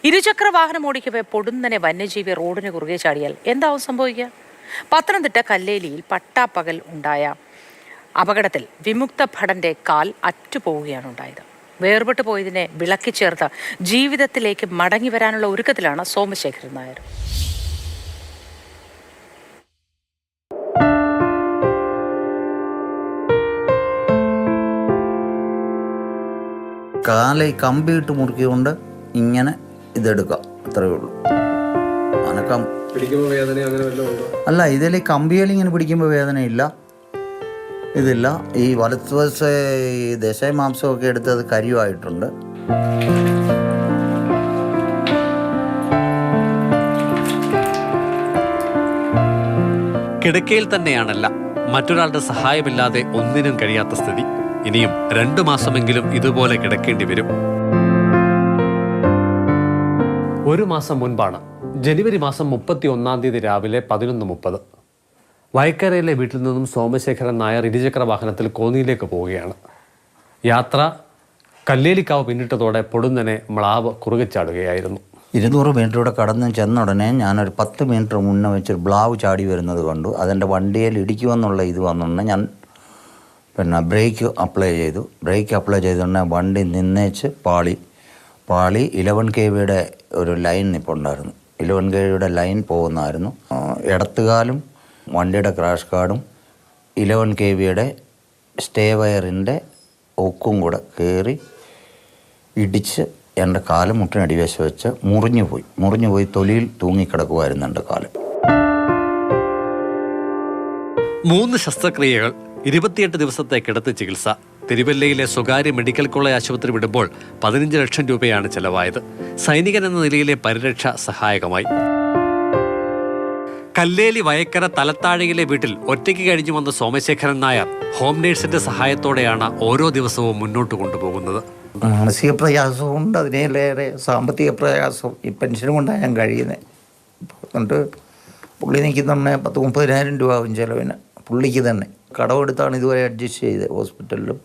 ഇരുചക്ര വാഹനം ഓടിക്കവേ പൊടുന്നനെ വന്യജീവി റോഡിന് കുറുകെ ചാടിയാൽ എന്താവും സംഭവിക്കുക? പത്തനംതിട്ട കല്ലേലിയിൽ പട്ടാപ്പകൽ ഉണ്ടായ അപകടത്തിൽ വിമുക്ത ഭടന്റെ കാൽ അറ്റുപോവുകയാണ് ഉണ്ടായത്. വേർപെട്ടു പോയതിനെ വിളക്കി ചേർത്ത് ജീവിതത്തിലേക്ക് മടങ്ങി വരാനുള്ള ഒരുക്കത്തിലാണ് സോമശേഖരൻ നായർ. കാലേ കമ്പിയിട്ട് മുറുക്കിക്കൊണ്ട് ഇങ്ങനെ ഇതെടുക്കാം, അത്രയേ ഉള്ളൂ. അനക്കം അല്ല, ഇതിൽ കമ്പിയിൽ ഇങ്ങനെ പിടിക്കുമ്പോൾ വേദനയില്ല, ഇതില്ല. ഈ വലത്തുവശ ഈ ദശമാംസമൊക്കെ എടുത്തത് കരിവായിട്ടുണ്ട്. കിടക്കയിൽ തന്നെയാണല്ല, മറ്റൊരാളുടെ സഹായമില്ലാതെ ഒന്നിനും കഴിയാത്ത സ്ഥിതി. ഇനിയും 2 മാസമെങ്കിലും ഇതുപോലെ കിടക്കേണ്ടി വരും. 1 മാസം മുൻപാണ്, ജനുവരി മാസം 31-ാം തീയതി രാവിലെ 11:30 വയക്കരയിലെ വീട്ടിൽ നിന്നും സോമശേഖരൻ നായർ ഇരുചക്ര വാഹനത്തിൽ കോന്നിയിലേക്ക് പോവുകയാണ്. യാത്ര കല്ലേലിക്കാവ് പിന്നിട്ടതോടെ പൊടുന്നനെ മ്ലാവ് കുറുകച്ചാടുകയായിരുന്നു. 200 മീറ്ററൂടെ കടന്ന് ചെന്ന ഉടനെ ഞാനൊരു 10 മീറ്റർ മുന്നേ വെച്ചൊരു ബ്ലാവ് ചാടി വരുന്നത് കണ്ടു. അതെൻ്റെ വണ്ടിയിൽ ഇടിക്കുമെന്നുള്ള ഇത് വന്നുകൊണ്ട് ഞാൻ ബ്രേക്ക് അപ്ലൈ ചെയ്തു. ബ്രേക്ക് അപ്ലൈ ചെയ്തുകൊണ്ട് വണ്ടി നിന്നേച്ച് പാളി 11 kV ഒരു ലൈൻ നിൽപ്പുണ്ടായിരുന്നു. 11 kV ലൈൻ പോകുന്നതായിരുന്നു. ഇടത്തുകാലും വണ്ടിയുടെ ക്രാഷ് കാർഡും 11 kV സ്റ്റേ വയറിൻ്റെ ഒക്കും കൂടെ കയറി ഇടിച്ച് എൻ്റെ കാല് മുട്ടിനടി വെച്ച് മുറിഞ്ഞു പോയി തൊലിയിൽ തൂങ്ങിക്കിടക്കുമായിരുന്നു എൻ്റെ കാല്. 3 ശസ്ത്രക്രിയകൾ, 28 ദിവസത്തെ കിടത്തി ചികിത്സ. തിരുവല്ലയിലെ സ്വകാര്യ മെഡിക്കൽ കോളേജ് ആശുപത്രി വിടുമ്പോൾ 15 ലക്ഷം രൂപയാണ് ചെലവായത്. സൈനികൻ എന്ന നിലയിലെ പരിരക്ഷ സഹായകമായി. കല്ലേലി വയക്കര തലത്താഴയിലെ വീട്ടിൽ ഒറ്റയ്ക്ക് കഴിഞ്ഞു വന്ന സോമശേഖരൻ നായർ ഹോം നേഴ്സിന്റെ സഹായത്തോടെയാണ് ഓരോ ദിവസവും മുന്നോട്ട് കൊണ്ടുപോകുന്നത്. മാനസിക പ്രയാസമുണ്ട്, അതിനേലേറെ സാമ്പത്തിക പ്രയാസം. ഈ പെൻഷൻ കൊണ്ടാണ് ഞാൻ കഴിയുന്നത്. എന്നിട്ട് പുള്ളി നിൽക്കുന്നുണ്ടെ 10-30,000 രൂപ ആവും ചിലവിന്. പുള്ളിക്ക് തന്നെ കടമെടുത്താണ് ഇതുവരെ അഡ്ജസ്റ്റ് ചെയ്ത് ഹോസ്പിറ്റലിലും.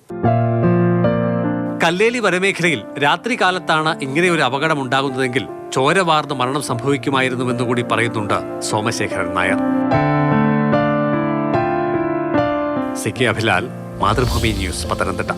കല്ലേലി വനമേഖലയിൽ രാത്രി കാലത്താണ് ഇങ്ങനെ ഒരു അപകടം ഉണ്ടാകുന്നതെങ്കിൽ ചോര വാർന്ന് മരണം സംഭവിക്കുമായിരുന്നുവെന്നുകൂടി പറയുന്നുണ്ട് Somasekharan Nair. C K Abhilal, Mathrubhumi news, Pathanamthitta.